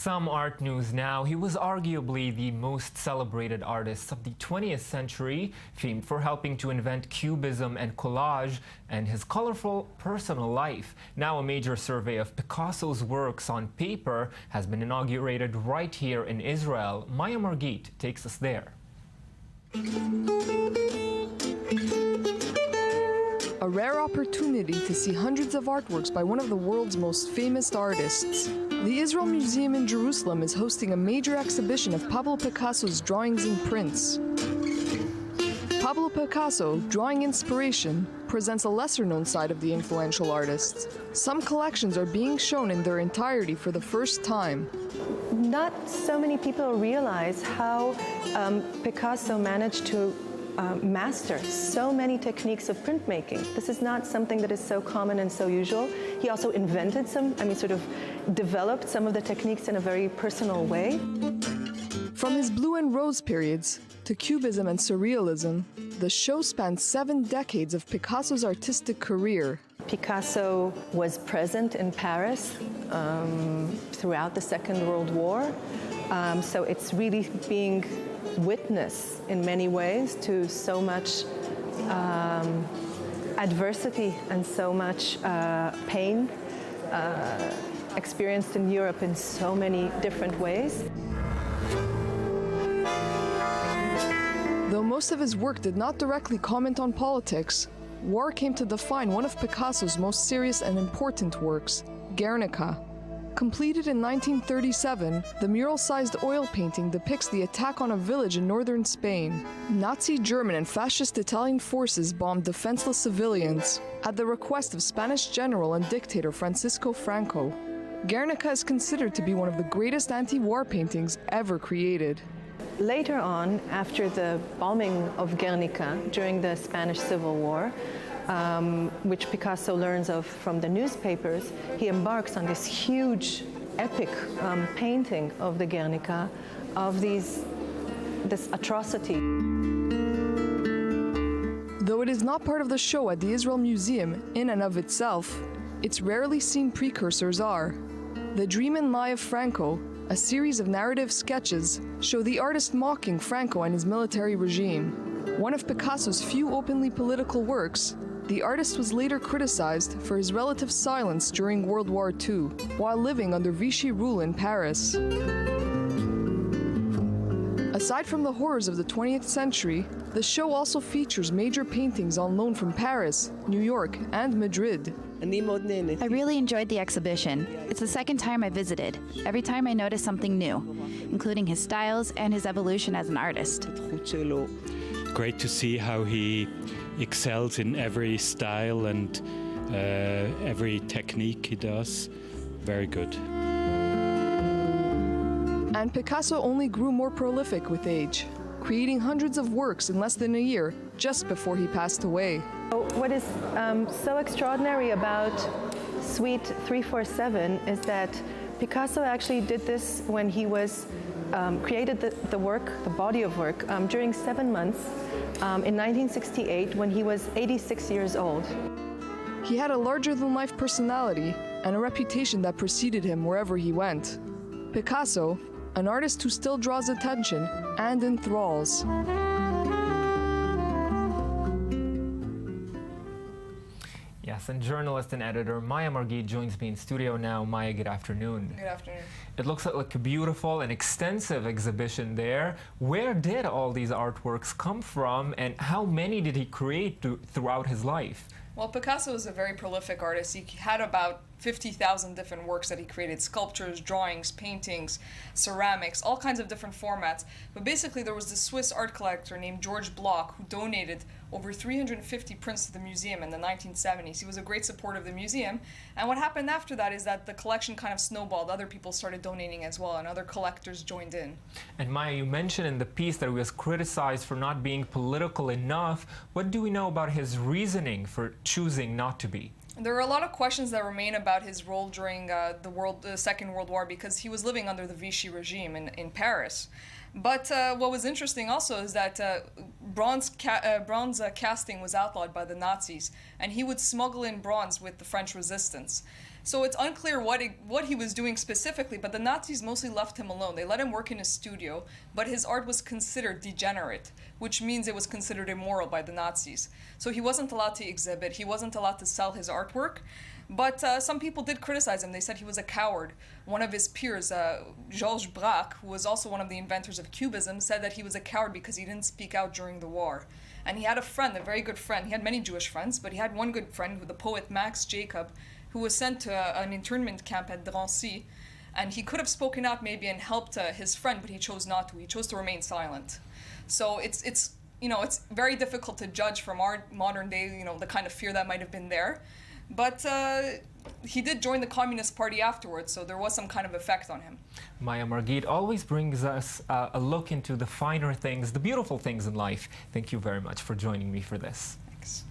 Some art news now. He was arguably the most celebrated artist of the 20th century, famed for helping to invent cubism and collage, and his colorful personal life. Now a major survey of Picasso's works on paper has been inaugurated right here in Israel. Maya Margit takes us there. A rare opportunity to see hundreds of artworks by one of the world's most famous artists. The Israel Museum in Jerusalem is hosting a major exhibition of Pablo Picasso's drawings and prints. Pablo Picasso, Drawing Inspiration, presents a lesser-known side of the influential artist. Some collections are being shown in their entirety for the first time. Not so many people realize how Picasso managed to master so many techniques of printmaking. This is not something that is so common and so usual. He also invented sort of developed some of the techniques in a very personal way. From his blue and rose periods to cubism and surrealism, the show spans 7 decades of Picasso's artistic career. Picasso was present in Paris throughout the Second World War, so it's really being witness in many ways to so much adversity and so much pain experienced in Europe in so many different ways. Though most of his work did not directly comment on politics, war came to define one of Picasso's most serious and important works, Guernica. Completed in 1937, the mural-sized oil painting depicts the attack on a village in northern Spain. Nazi German and fascist Italian forces bombed defenseless civilians at the request of Spanish general and dictator Francisco Franco. Guernica is considered to be one of the greatest anti-war paintings ever created. Later on, after the bombing of Guernica during the Spanish Civil War, which Picasso learns of from the newspapers, he embarks on this huge, epic painting of the Guernica, of this atrocity. Though it is not part of the show at the Israel Museum in and of itself, its rarely seen precursors are. The Dream and Lie of Franco, a series of narrative sketches, show the artist mocking Franco and his military regime. One of Picasso's few openly political works, the artist was later criticized for his relative silence during World War II, while living under Vichy rule in Paris. Aside from the horrors of the 20th century, the show also features major paintings on loan from Paris, New York, and Madrid. I really enjoyed the exhibition. It's the second time I visited. Every time I notice something new, including his styles and his evolution as an artist. Great to see how he excels in every style and every technique he does. Very good. And Picasso only grew more prolific with age, creating hundreds of works in less than a year, just before he passed away. What is so extraordinary about Suite 347 is that Picasso actually did this when he was created the work, the body of work, during 7 months in 1968 when he was 86 years old. He had a larger-than-life personality and a reputation that preceded him wherever he went. Picasso, an artist who still draws attention and enthralls. Yes, and journalist and editor Maya Margit joins me in studio now. Maya, good afternoon. Good afternoon. It looks like a beautiful and extensive exhibition there. Where did all these artworks come from, and how many did he create throughout his life? Well, Picasso is a very prolific artist. He had about 50,000 different works that he created: sculptures, drawings, paintings, ceramics, all kinds of different formats. But basically there was this Swiss art collector named George Bloch who donated over 350 prints to the museum in the 1970s. He was a great supporter of the museum, and what happened after that is that the collection kind of snowballed. Other people started donating as well, and other collectors joined in. And Maya, you mentioned in the piece that he was criticized for not being political enough. What do we know about his reasoning for choosing not to be? There are a lot of questions that remain about his role during the Second World War, because he was living under the Vichy regime in Paris. But what was interesting also is that bronze casting was outlawed by the Nazis, and he would smuggle in bronze with the French resistance. So it's unclear what he was doing specifically, but the Nazis mostly left him alone. They let him work in his studio, but his art was considered degenerate, which means it was considered immoral by the Nazis. So he wasn't allowed to exhibit, he wasn't allowed to sell his artwork, but some people did criticize him. They said he was a coward. One of his peers, Georges Braque, who was also one of the inventors of Cubism, said that he was a coward because he didn't speak out during the war. And he had a friend, a very good friend. He had many Jewish friends, but he had one good friend, the poet Max Jacob, who was sent to an internment camp at Drancy, and he could have spoken out maybe and helped his friend, but he chose not to. He chose to remain silent. So it's very difficult to judge from our modern day, the kind of fear that might have been there. But he did join the Communist Party afterwards, so there was some kind of effect on him. Maya Margit always brings us a look into the finer things, the beautiful things in life. Thank you very much for joining me for this. Thanks.